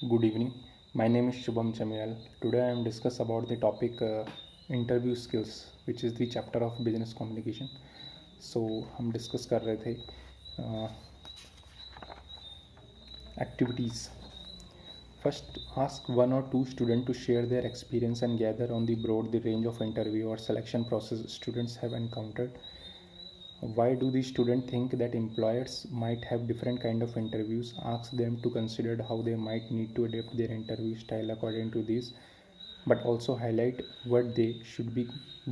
Good evening. My name is Shubham Chamial. Today I am discuss about the topic interview skills, which is the chapter of business communication. So हम discuss कर रहे थे activities. First, ask one or two students to share their experience and gather on the broad the range of interview or selection process students have encountered. Why do these students think that employers might have different kind of interviews? Ask them to consider how they might need to adapt their interview style according to these, but also highlight what they should be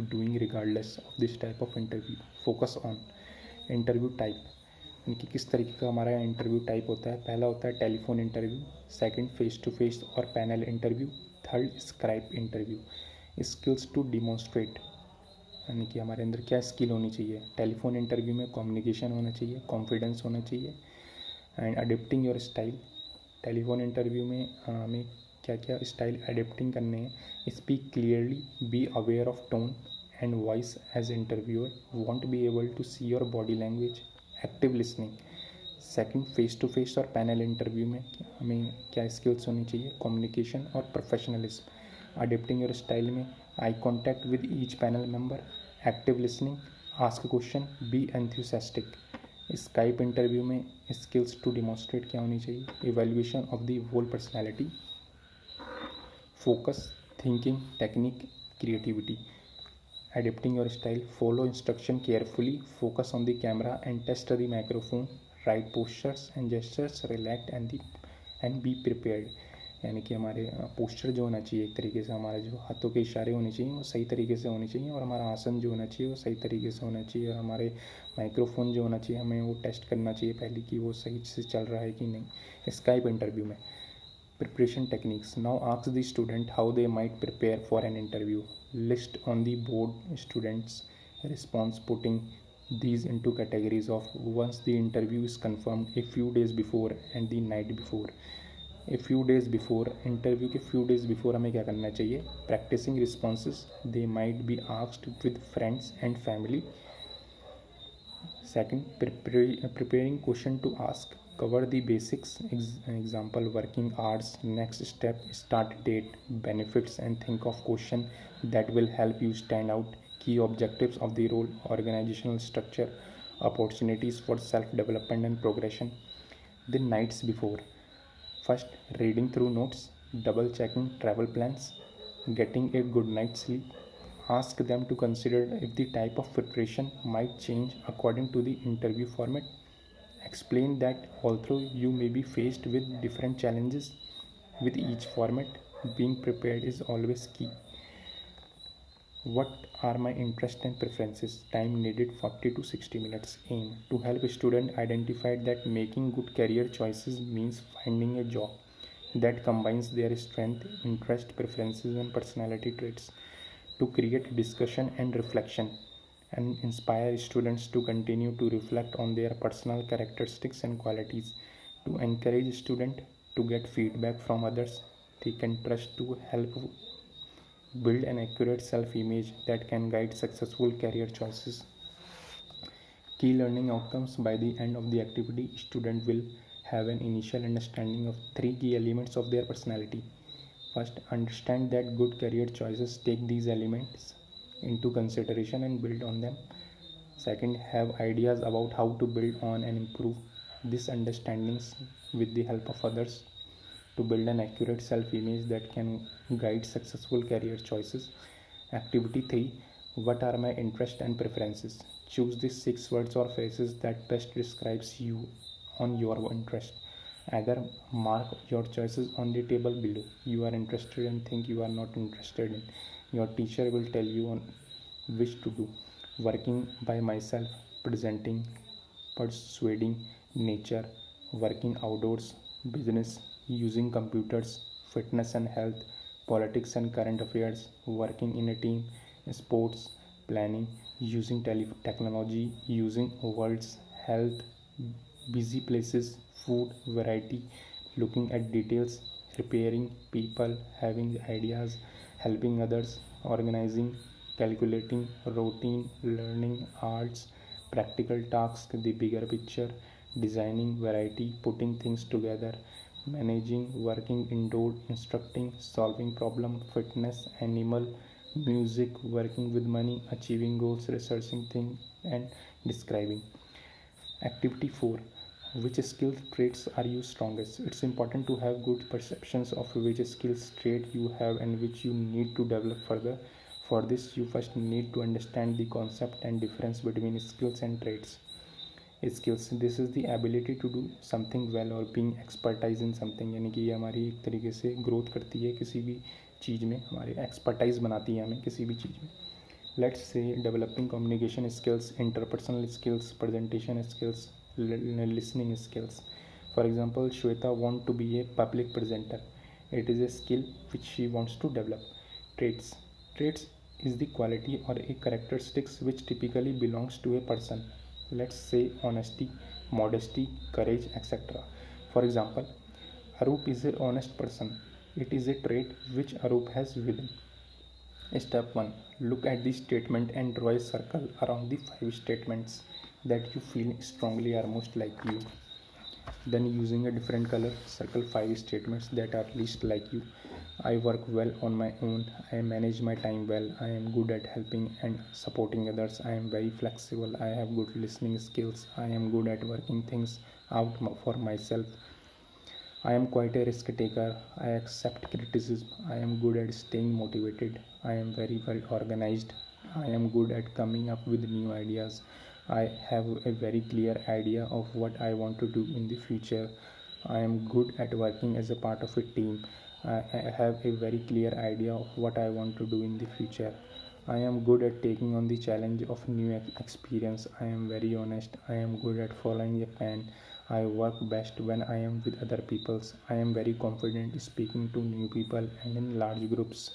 doing regardless of this type of interview. Focus on interview type, यानी कि किस तरीके का हमारा interview type होता है. पहला होता है telephone interview, second face to face और panel interview, third Skype interview. Skills to demonstrate, यानी कि हमारे अंदर क्या स्किल होनी चाहिए. टेलीफोन इंटरव्यू में कम्युनिकेशन होना चाहिए, कॉन्फिडेंस होना चाहिए and adapting your style. Telephone interview में हमें क्या क्या स्टाइल अडेप्टिंग करने हैं. Speak clearly, be aware of tone and voice as interviewer, won't be able to see your body language, active listening. Second face to face और panel interview में हमें क्या स्किल्स होनी चाहिए. कम्युनिकेशन और प्रोफेशनलिज्म. अडेप्टिंग योर स्टाइल में eye contact with each panel member, active listening, ask question, be enthusiastic. Skype interview में skills to demonstrate क्या होनी चाहिए. Evaluation of the whole personality, focus, thinking, technique, creativity. Adapting your style, follow instruction carefully, focus on the camera and test the microphone, right postures and gestures, relax and be prepared. यानी कि हमारे posture जो होना चाहिए, एक तरीके से हमारे जो हाथों के इशारे होने चाहिए वो सही तरीके से होने चाहिए, और हमारा आसन जो होना चाहिए वो सही तरीके से होना चाहिए, और हमारे माइक्रोफोन जो होना चाहिए हमें वो टेस्ट करना चाहिए पहले कि वो सही से चल रहा है कि नहीं. स्काइप इंटरव्यू में preparation techniques. Now ask the student how they might prepare for an interview. List on the board students' response, putting these into categories of once the interview is confirmed, a few days before and the night before. A few days before, interview के few days before हमें क्या करना चाहिए. Practicing responses, they might be asked with friends and family. Second, preparing question to ask. Cover the basics, example, working hours, next step, start date, benefits, and think of question that will help you stand out. Key objectives of the role, organizational structure, opportunities for self-development and progression. The nights before. First, reading through notes, double checking travel plans, getting a good night's sleep. Ask them to consider if the type of preparation might change according to the interview format. Explain that although you may be faced with different challenges with each format, being prepared is always key. What are my interests and preferences? Time needed 40 to 60 minutes. Aim to help student identify that making good career choices means finding a job that combines their strength, interest, preferences, and personality traits. To create discussion and reflection and inspire students to continue to reflect on their personal characteristics and qualities. To encourage students to get feedback from others they can trust, to help build an accurate self-image that can guide successful career choices. Key learning outcomes. By the end of the activity, student will have an initial understanding of three key elements of their personality. First, understand that good career choices take these elements into consideration and build on them. Second, have ideas about how to build on and improve these understandings with the help of others to build an accurate self-image that can guide successful career choices. Activity 3. What are my interests and preferences? Choose the 6 words or phrases that best describes you on your interest. Either mark your choices on the table below. You are interested and think you are not interested in. Your teacher will tell you on which to do. Working by myself, presenting, persuading, nature, working outdoors, business, using computers, fitness and health, politics and current affairs, working in a team, sports, planning, using technology, using words, health, busy places, food, variety, looking at details, repairing, people, having ideas, helping others, organizing, calculating, routine, learning, arts, practical tasks, the bigger picture, designing, variety, putting things together, managing, working indoor, instructing, solving problem, fitness, animal, music, working with money, achieving goals, researching things, and describing. Activity 4. Which skill traits are you strongest? It's important to have good perceptions of which skills trait you have and which you need to develop further. For this, you first need to understand the concept and difference between skills and traits. Skills, this is the ability to do something well or being expertise in something, यानी कि ये हमारी एक तरीके से growth करती है किसी भी चीज़ में, हमारे एक्सपर्टाइज बनाती है हमें किसी भी चीज़ में. Let's say developing communication skills, interpersonal skills, presentation skills, listening skills. For example, Shweta wants to be a public presenter. It is a skill which she wants to develop. Traits. Traits is the quality or a characteristics which typically belongs to a person. Let's say honesty, modesty, courage, etc. For example, Arup is an honest person. It is a trait which Arup has within. Step 1. Look at the statement and draw a circle around the 5 statements that you feel strongly are most like you. Then, using a different color, circle 5 statements that are least like you. I work well on my own. I manage my time well. I am good at helping and supporting others. I am very flexible. I have good listening skills. I am good at working things out for myself. I am quite a risk taker. I accept criticism. I am good at staying motivated. I am very well organized. I am good at coming up with new ideas. I have a very clear idea of what I want to do in the future. I am good at working as a part of a team. I have a very clear idea of what I want to do in the future. I am good at taking on the challenge of new experience. I am very honest. I am good at following a plan. I work best when I am with other people. I am very confident speaking to new people and in large groups.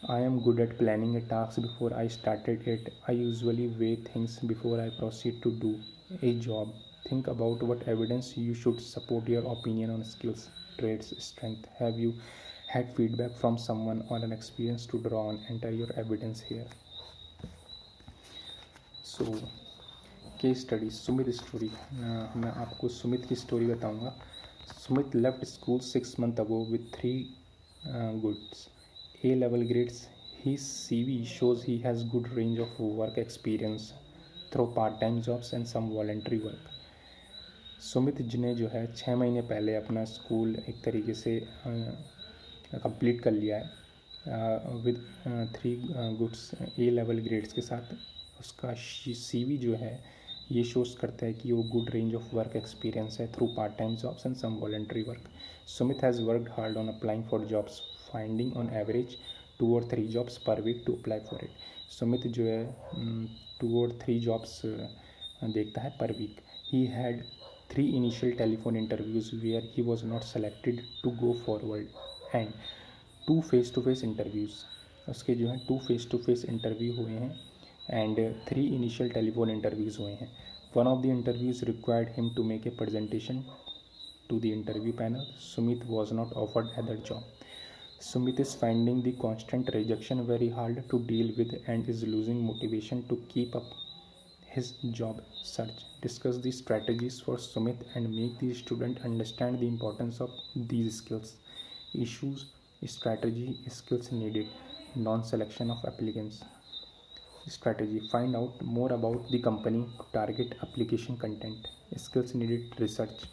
I am good at planning a task before I started it. I usually weigh things before I proceed to do a job. Think about what evidence you should support your opinion on skills, traits, strength. Have you had feedback from someone or an experience to draw on? Enter your evidence here. So, case study Sumit story. मैं आपको सुमित की story बताऊंगा. Sumit left school 6 months ago with 3 goods A-level grades. His CV shows he has good range of work experience through part-time jobs and some voluntary work. Sumit ने जो है 6 महीने पहले अपना स्कूल एक तरीके से कंप्लीट कर लिया है विद 3 गुड्स A-level ग्रेड्स के साथ. उसका CV जो है ये शोज करता है कि वो good range of work experience है through part time jobs and some voluntary work. Sumit has worked hard on applying for jobs, finding on average 2 or 3 jobs per week to apply for it. Sumit जो है 2 or 3 jobs देखता है per week. He had 3 initial telephone interviews where he was not selected to go forward and 2 face to face interviews. उसके जो है 2 face to face interview हुए हैं and 3 initial telephone interviews हुए हैं. One of the interviews required him to make a presentation to the interview panel. Sumit was not offered other job. Sumit is finding the constant rejection very hard to deal with and is losing motivation to keep up his job search. Discuss the strategies for Sumit and make the student understand the importance of these skills. Issues, strategy, skills needed, non-selection of applicants. Strategy: find out more about the company to target application content. Skills needed: research.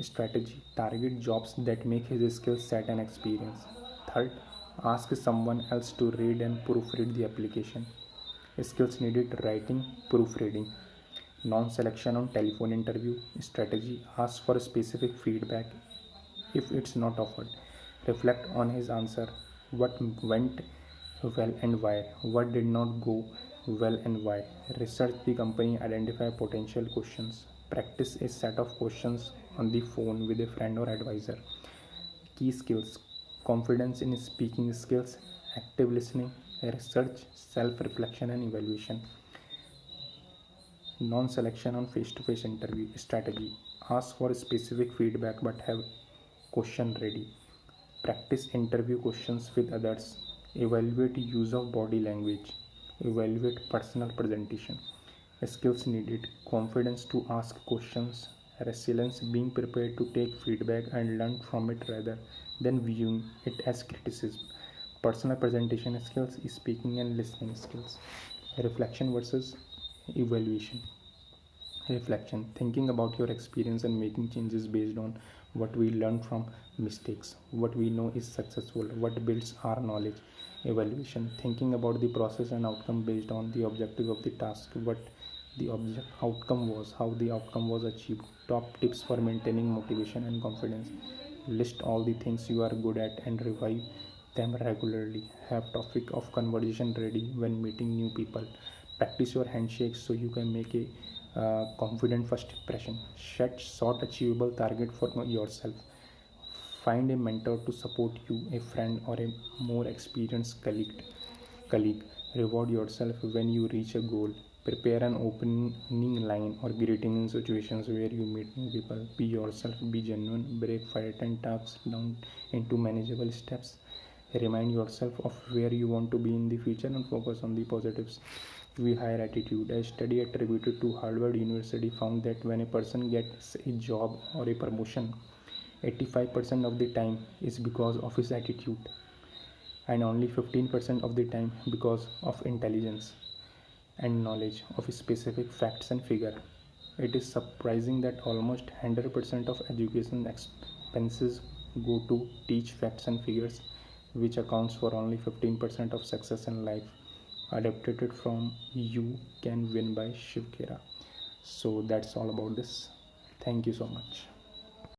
Strategy: target jobs that make his skill set and experience. Third, ask someone else to read and proofread the application. Skills needed: writing, proofreading. Non-selection on telephone interview. Strategy: ask for specific feedback if it's not offered. Reflect on his answer. What went well and why? What did not go well and why? Research the company, identify potential questions. Practice a set of questions on the phone with a friend or advisor. Key skills: confidence in speaking skills, active listening, research, self-reflection and evaluation. Non-selection on face-to-face interview. Strategy: ask for specific feedback but have question ready. Practice interview questions with others. Evaluate use of body language. Evaluate personal presentation. Skills needed: confidence to ask questions, Resilience, being prepared to take feedback and learn from it rather than viewing it as criticism. Personal presentation skills, speaking and listening skills. Reflection versus evaluation. Reflection, thinking about your experience and making changes based on what we learn from mistakes, what we know is successful, what builds our knowledge. Evaluation, thinking about the process and outcome based on the objective of the task, what the outcome was, how the outcome was achieved. Top tips for maintaining motivation and confidence. List all the things you are good at and revise them regularly. Have topic of conversation ready when meeting new people. Practice your handshakes so you can make a confident first impression. Set short achievable target for yourself. Find a mentor to support you, a friend or a more experienced colleague. Reward yourself when you reach a goal. Prepare an opening line or greeting in situations where you meet new people. Be yourself, be genuine, break 5 to 10 tasks down into manageable steps. Remind yourself of where you want to be in the future and focus on the positives. We higher attitude. A study attributed to Harvard University found that when a person gets a job or a promotion, 85% of the time is because of his attitude, and only 15% of the time because of intelligence and knowledge of specific facts and figure. It is surprising that almost 100% of education expenses go to teach facts and figures, which accounts for only 15% of success in life. Adapted from You Can Win by Shiv Khera. So that's all about this. Thank you so much.